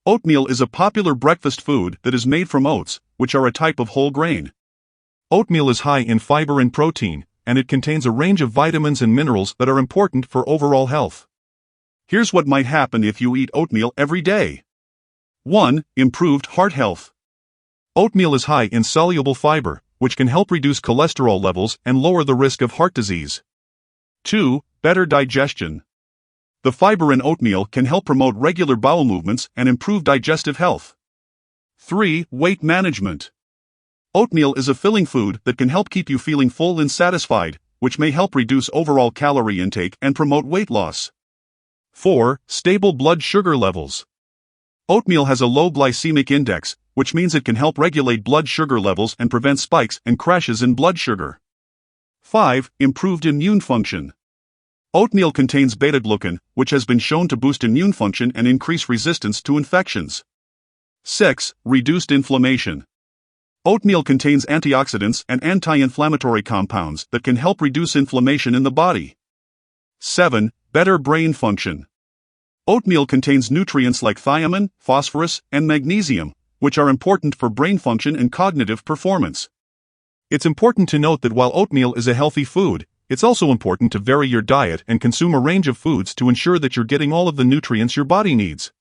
Oatmeal is a popular breakfast food that is made from oats, which are a type of whole grain. Oatmeal is high in fiber and protein, and it contains a range of vitamins and minerals that are important for overall health. Here's what might happen if you eat oatmeal every day. 1. Improved heart health. Oatmeal is high in soluble fiber, which can help reduce cholesterol levels and lower the risk of heart disease. 2. Better digestion. The fiber in oatmeal can help promote regular bowel movements and improve digestive health. 3. Weight management. Oatmeal is a filling food that can help keep you feeling full and satisfied, which may help reduce overall calorie intake and promote weight loss. 4. Stable blood sugar levels. Oatmeal has a low glycemic index, which means it can help regulate blood sugar levels and prevent spikes and crashes in blood sugar. 5. Improved immune function. Oatmeal contains beta-glucan, which has been shown to boost immune function and increase resistance to infections. 6. Reduced inflammation. Oatmeal contains antioxidants and anti-inflammatory compounds that can help reduce inflammation in the body. 7. Better brain function. Oatmeal contains nutrients like thiamine, phosphorus, and magnesium, which are important for brain function and cognitive performance. It's important to note that while oatmeal is a healthy food, it's also important to vary your diet and consume a range of foods to ensure that you're getting all of the nutrients your body needs.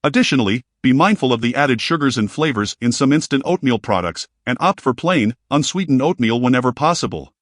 Additionally, be mindful of the added sugars and flavors in some instant oatmeal products, and opt for plain, unsweetened oatmeal whenever possible.